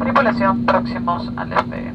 Tripulación próximos al despegue.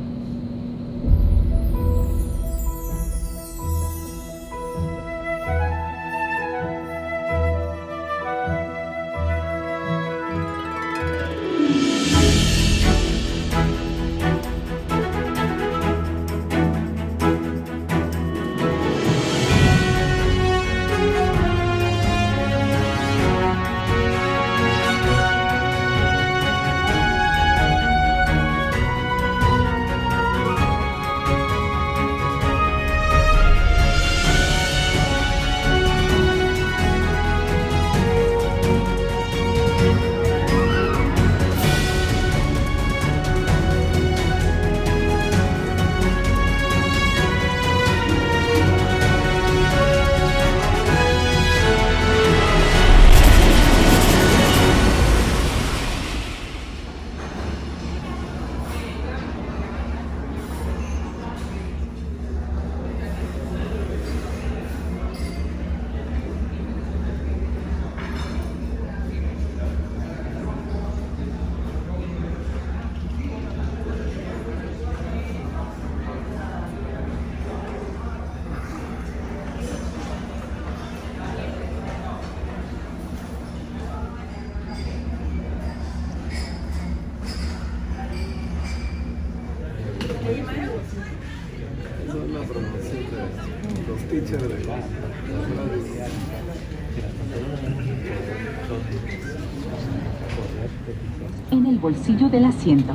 En el bolsillo del asiento.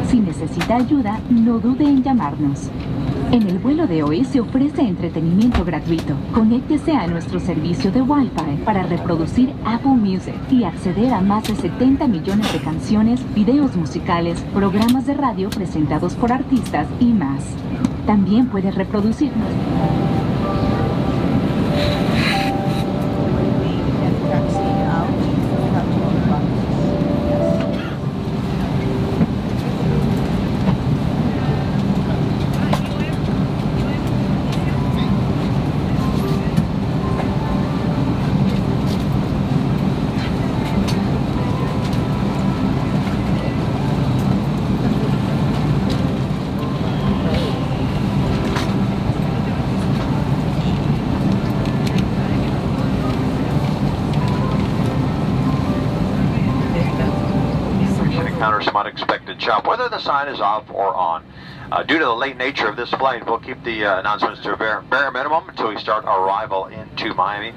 Si necesita ayuda, no dude en llamarnos. En el vuelo de hoy se ofrece entretenimiento gratuito. Conéctese a nuestro servicio de Wi-Fi para reproducir Apple Music y acceder a más de 70 millones de canciones, videos musicales, programas de radio presentados por artistas y más. También puede reproducirnos. Some unexpected chop, whether the sign is off or on. Due to the late nature of this flight, we'll keep the announcements to a bare minimum until we start arrival into Miami.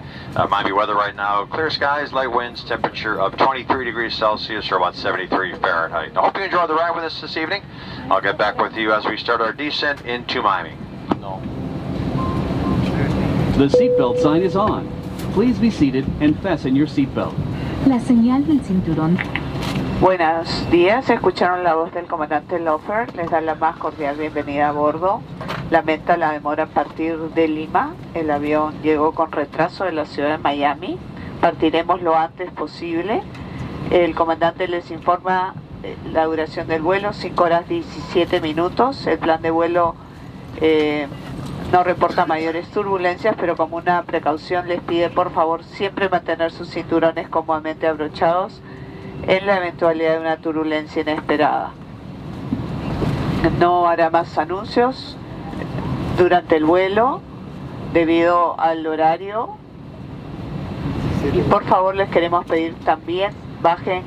Miami weather right now, clear skies, light winds, temperature of 23 degrees Celsius or about 73 Fahrenheit. I hope you enjoyed the ride with us this evening. I'll get back with you as we start our descent into Miami. No. The seatbelt sign is on. Please be seated and fasten your seatbelt. La señal del cinturón. Buenos días, escucharon la voz del comandante Lofer, les da la más cordial bienvenida a bordo. Lamenta la demora a partir de Lima, el avión llegó con retraso de la ciudad de Miami, partiremos lo antes posible. El comandante les informa la duración del vuelo, 5 horas 17 minutos, el plan de vuelo no reporta mayores turbulencias, pero como una precaución les pide por favor siempre mantener sus cinturones cómodamente abrochados en la eventualidad de una turbulencia inesperada. No hará más anuncios durante el vuelo debido al horario y por favor les queremos pedir también bajen,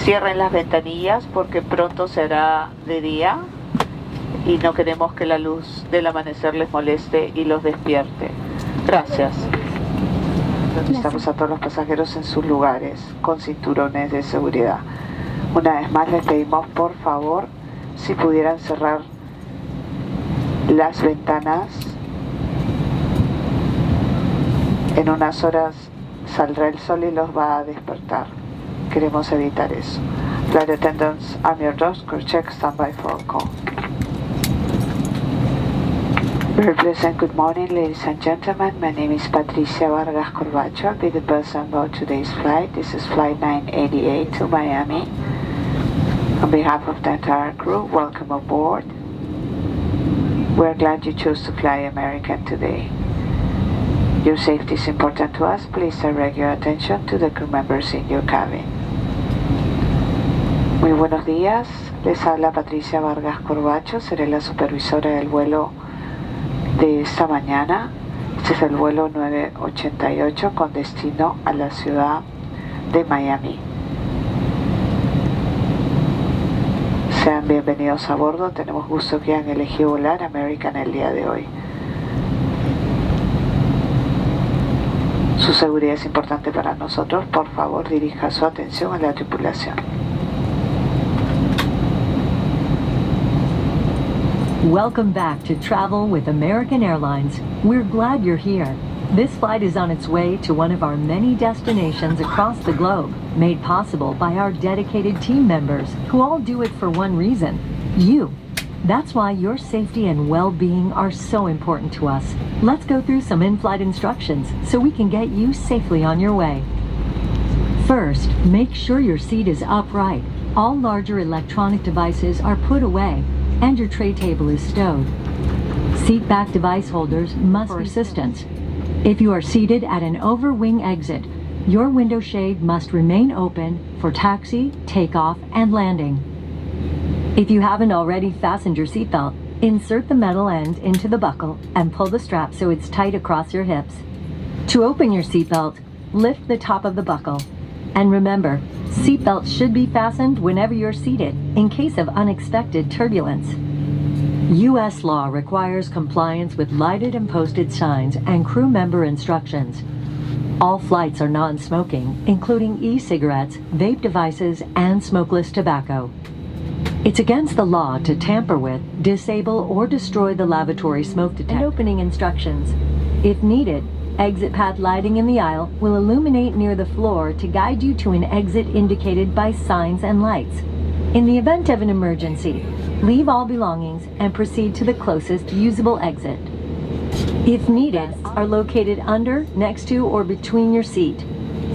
cierren las ventanillas porque pronto será de día y no queremos que la luz del amanecer les moleste y los despierte. Gracias. Necesitamos a todos los pasajeros en sus lugares con cinturones de seguridad. Una vez más les pedimos por favor si pudieran cerrar las ventanas. En unas horas saldrá el sol y los va a despertar. Queremos evitar eso. Flight attendants, I'm your doors, crew check, standby for call. Very pleasant good morning, ladies and gentlemen. My name is Patricia Vargas Corbacho. I'll be the person about today's flight. This is flight 988 to Miami. On behalf of the entire crew, welcome aboard. We're glad you chose to fly American today. Your safety is important to us. Please direct your attention to the crew members in your cabin. Muy buenos días, les habla Patricia Vargas Corbacho, seré la supervisora del vuelo de esta mañana. Este es el vuelo 988 con destino a la ciudad de Miami. Sean bienvenidos a bordo, tenemos gusto que hayan elegido volar American el día de hoy. Su seguridad es importante para nosotros, por favor dirija su atención a la tripulación. Welcome back to Travel with American Airlines. We're glad you're here. This flight is on its way to one of our many destinations across the globe, made possible by our dedicated team members, who all do it for one reason: you. That's why your safety and well-being are so important to us. Let's go through some in-flight instructions so we can get you safely on your way. First, make sure your seat is upright. All larger electronic devices are put away, and your tray table is stowed. Seat back device holders must be assistance. If you are seated at an overwing exit, your window shade must remain open for taxi, takeoff, and landing. If you haven't already fastened your seatbelt, insert the metal end into the buckle and pull the strap so it's tight across your hips. To open your seatbelt, lift the top of the buckle. And remember, seatbelts should be fastened whenever you're seated in case of unexpected turbulence. U.S. law requires compliance with lighted and posted signs and crew member instructions. All flights are non-smoking, including e-cigarettes, vape devices, and smokeless tobacco. It's against the law to tamper with, disable, or destroy the lavatory smoke detector. And opening instructions. If needed, exit path lighting in the aisle will illuminate near the floor to guide you to an exit indicated by signs and lights. In the event of an emergency, leave all belongings and proceed to the closest usable exit. If needed, are located under, next to, or between your seat.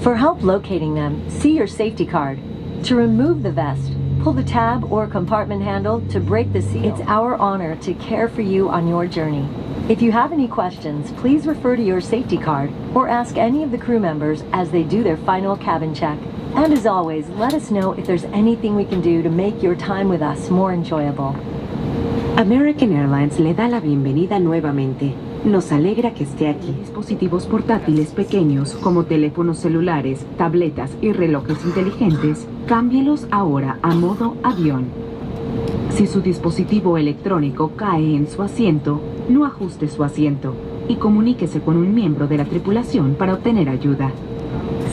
For help locating them, see your safety card. To remove the vest, pull the tab or compartment handle to break the seal. It's our honor to care for you on your journey. If you have any questions, please refer to your safety card or ask any of the crew members as they do their final cabin check. And as always, let us know if there's anything we can do to make your time with us more enjoyable. American Airlines le da la bienvenida nuevamente. Nos alegra que esté aquí. Dispositivos portátiles pequeños como teléfonos celulares, tabletas y relojes inteligentes, cámbielos ahora a modo avión. Si su dispositivo electrónico cae en su asiento, no ajuste su asiento y comuníquese con un miembro de la tripulación para obtener ayuda.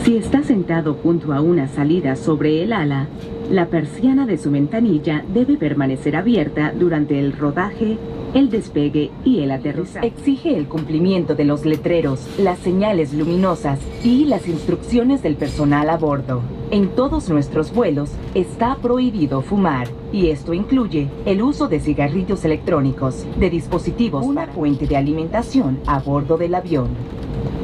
Si está sentado junto a una salida sobre el ala, la persiana de su ventanilla debe permanecer abierta durante el rodaje, el despegue y el aterrizaje. Exige el cumplimiento de los letreros, las señales luminosas y las instrucciones del personal a bordo. En todos nuestros vuelos está prohibido fumar, y esto incluye el uso de cigarrillos electrónicos, de dispositivos, una fuente de alimentación a bordo del avión.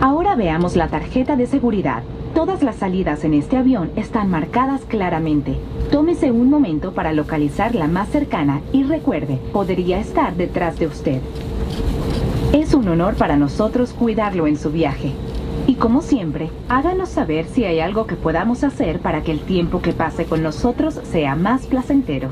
Ahora veamos la tarjeta de seguridad. Todas las salidas en este avión están marcadas claramente. Tómese un momento para localizar la más cercana y recuerde, podría estar detrás de usted. Es un honor para nosotros cuidarlo en su viaje. Y como siempre, háganos saber si hay algo que podamos hacer para que el tiempo que pase con nosotros sea más placentero.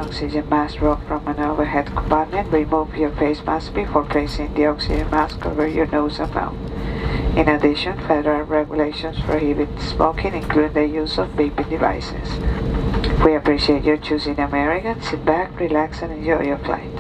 Oxygen mask drop from an overhead compartment. Remove your face mask before placing the oxygen mask over your nose and mouth. In addition, federal regulations prohibit smoking, including the use of vaping devices. We appreciate your choosing American. Sit back, relax, and enjoy your flight.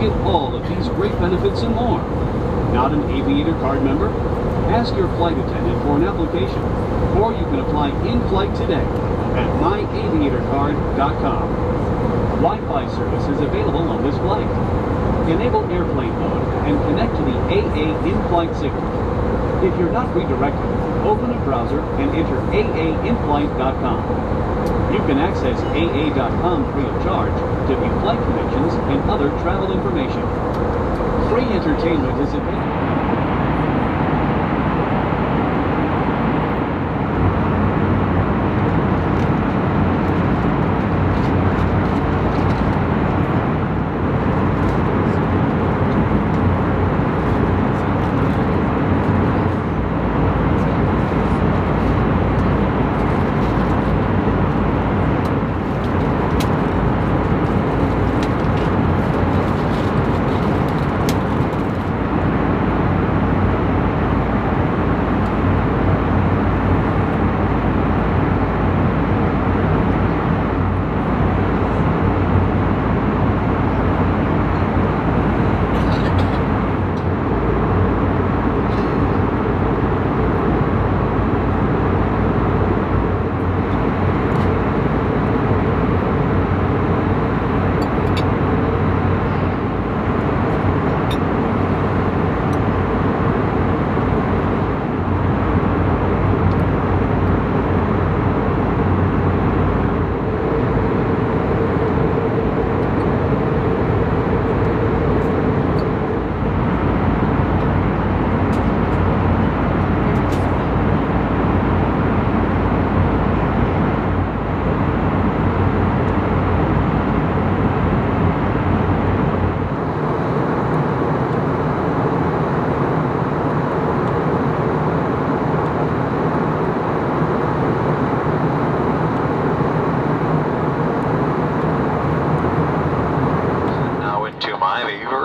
get all of these great benefits and more. Not an Aviator card member? Ask your flight attendant for an application, or you can apply in-flight today at myaviatorcard.com. Wi-Fi service is available on this flight. Enable airplane mode and connect to the AA in-flight signal. If you're not redirected, open a browser and enter aainflight.com. You can access AA.com free of charge to view flight connections and other travel information. Free entertainment is available.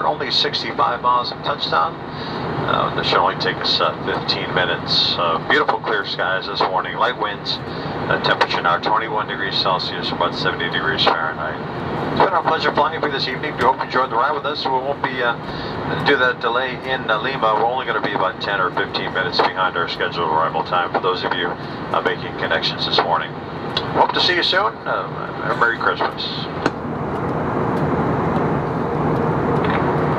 Only 65 miles from touchdown. This should only take us 15 minutes. Beautiful clear skies this morning. Light winds. Temperature now 21 degrees Celsius, about 70 degrees Fahrenheit. It's been our pleasure flying for this evening. We hope you enjoyed the ride with us. We won't be due to that delay in Lima. We're only going to be about 10 or 15 minutes behind our scheduled arrival time for those of you making connections this morning. Hope to see you soon. Merry Christmas.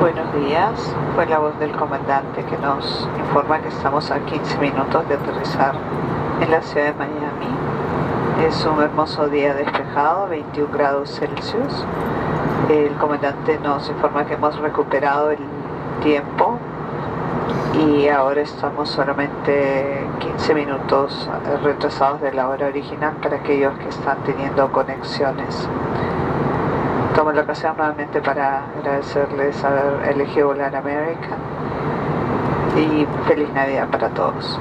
Buenos días, fue la voz del comandante que nos informa que estamos a 15 minutos de aterrizar en la ciudad de Miami. Es un hermoso día despejado, 21 grados Celsius. El comandante nos informa que hemos recuperado el tiempo y ahora estamos solamente 15 minutos retrasados de la hora original para aquellos que están teniendo conexiones. Tomo la ocasión nuevamente para agradecerles haber elegido volar American y feliz Navidad para todos.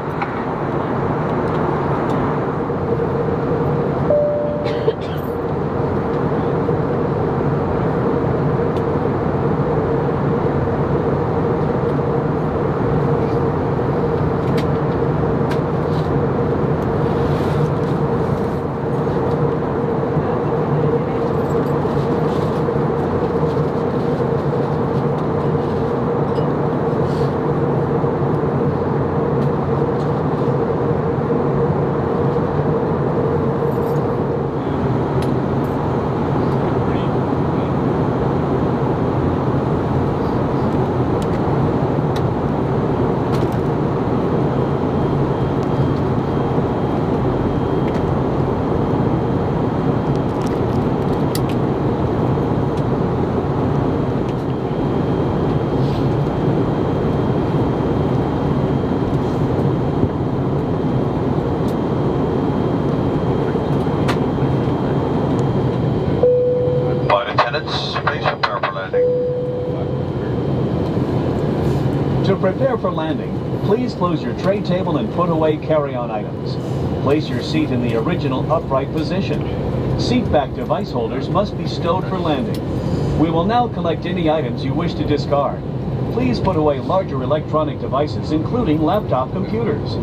To prepare for landing, please close your tray table and put away carry-on items. Place your seat in the original upright position. Seat back device holders must be stowed for landing. We will now collect any items you wish to discard. Please put away larger electronic devices, including laptop computers.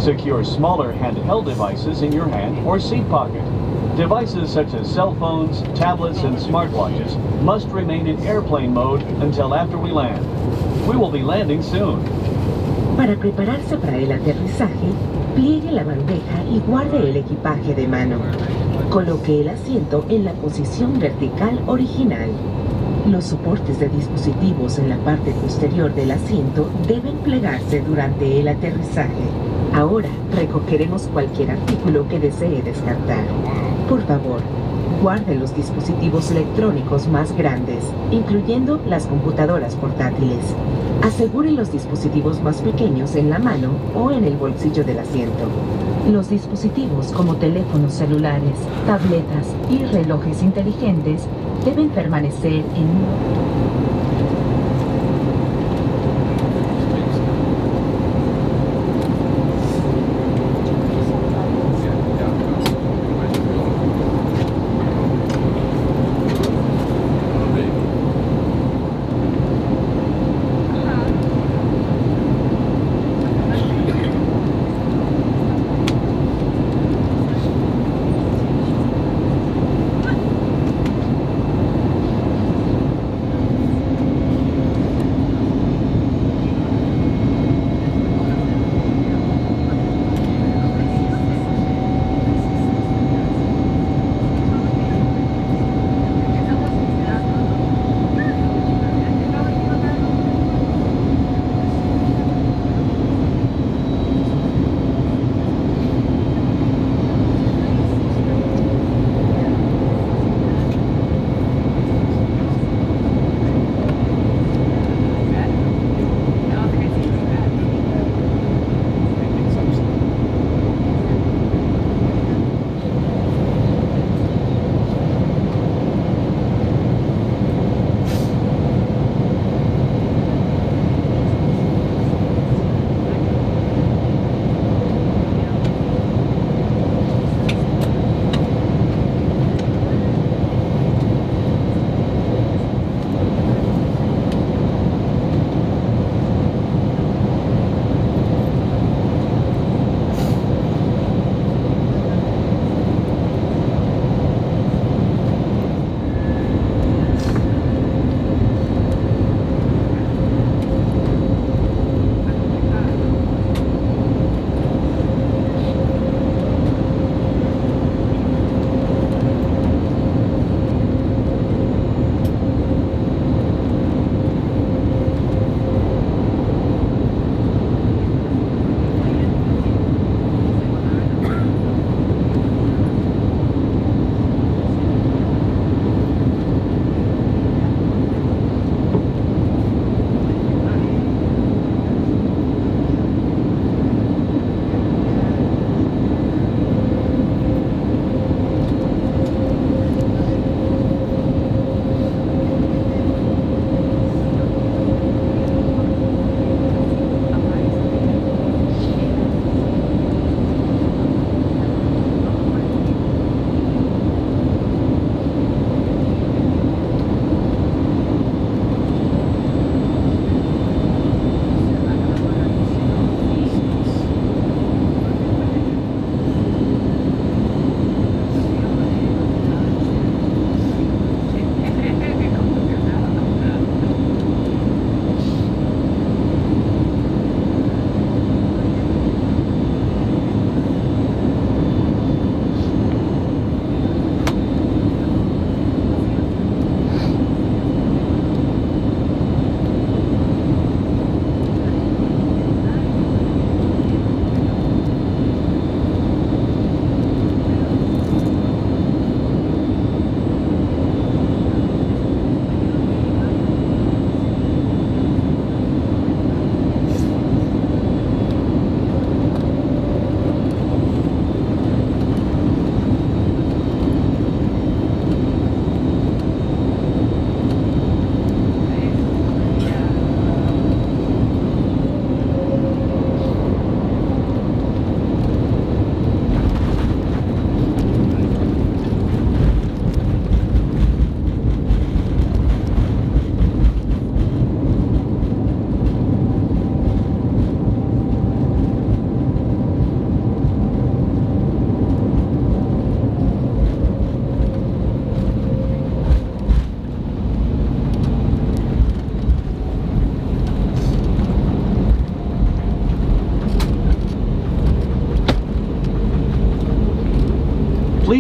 Secure smaller handheld devices in your hand or seat pocket. Devices such as cell phones, tablets, and smartwatches must remain in airplane mode until after we land. We will be landing soon. Para prepararse para el aterrizaje, pliegue la bandeja y guarde el equipaje de mano. Coloque el asiento en la posición vertical original. Los soportes de dispositivos en la parte posterior del asiento deben plegarse durante el aterrizaje. Ahora recogeremos cualquier artículo que desee descartar. Por favor, guarde los dispositivos electrónicos más grandes, incluyendo las computadoras portátiles. Asegure los dispositivos más pequeños en la mano o en el bolsillo del asiento. Los dispositivos como teléfonos celulares, tabletas y relojes inteligentes deben permanecer en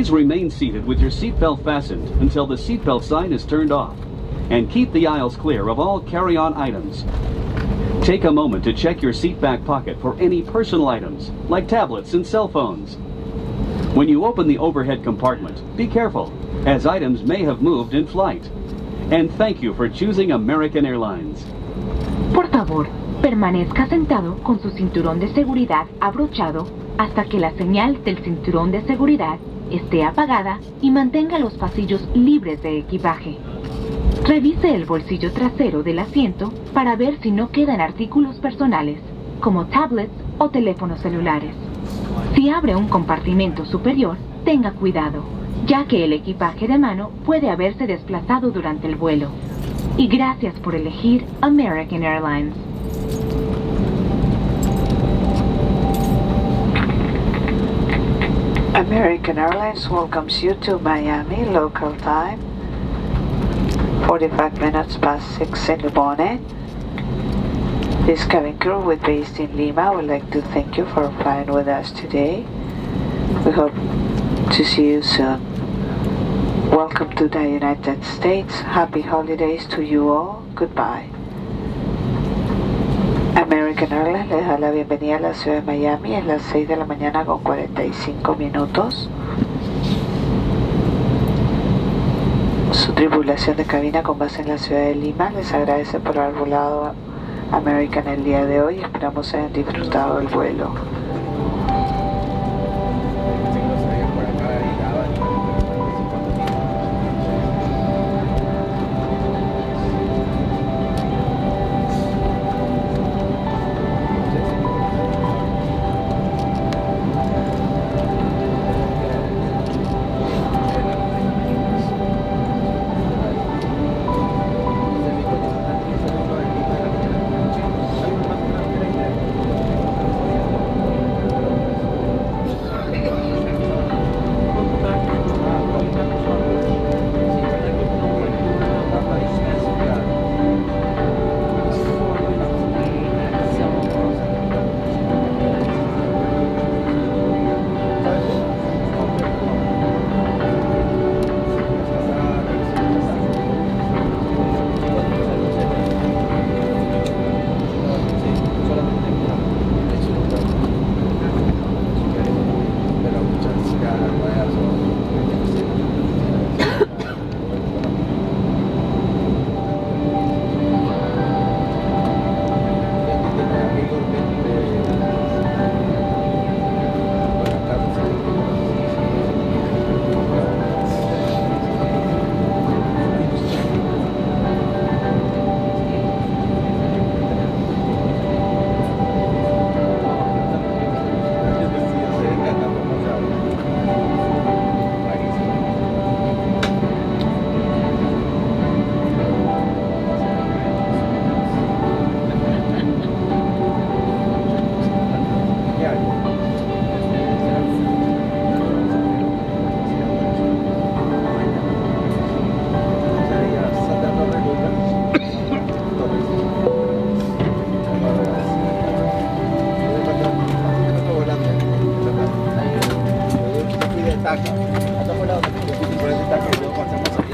Please remain seated with your seatbelt fastened until the seatbelt sign is turned off, and keep the aisles clear of all carry-on items. Take a moment to check your seat back pocket for any personal items, like tablets and cell phones. When you open the overhead compartment, be careful, as items may have moved in flight. And thank you for choosing American Airlines. Por favor, permanezca sentado con su cinturón de seguridad abrochado hasta que la señal del cinturón de seguridad esté apagada y mantenga los pasillos libres de equipaje. Revise el bolsillo trasero del asiento para ver si no quedan artículos personales, como tablets o teléfonos celulares. Si abre un compartimento superior, tenga cuidado, ya que el equipaje de mano puede haberse desplazado durante el vuelo. Y gracias por elegir American Airlines. American Airlines welcomes you to Miami, local time, 45 minutes past 6 in the morning. This cabin crew, with based in Lima, would like to thank you for flying with us today. We hope to see you soon. Welcome to the United States. Happy holidays to you all. Goodbye. American Airlines les da la bienvenida a la ciudad de Miami. Es las 6 de la mañana con 45 minutos. Su tripulación de cabina con base en la ciudad de Lima les agradece por haber volado American el día de hoy. Esperamos hayan disfrutado del vuelo.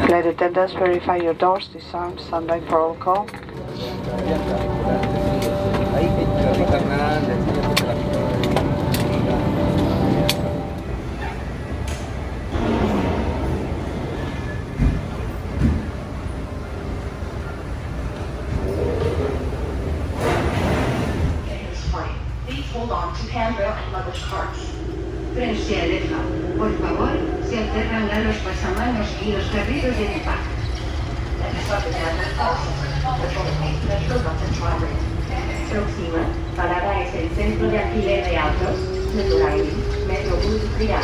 Flight attendants, verify your doors, disarm, stand by for all call. Please hold on to handrail and luggage carts. Prense aleja. Por favor, se alternan los pasamanos y los carritos de equipaje. Próxima parada es el centro de alquiler de autos, Metro Airlines, Metro Bus Real.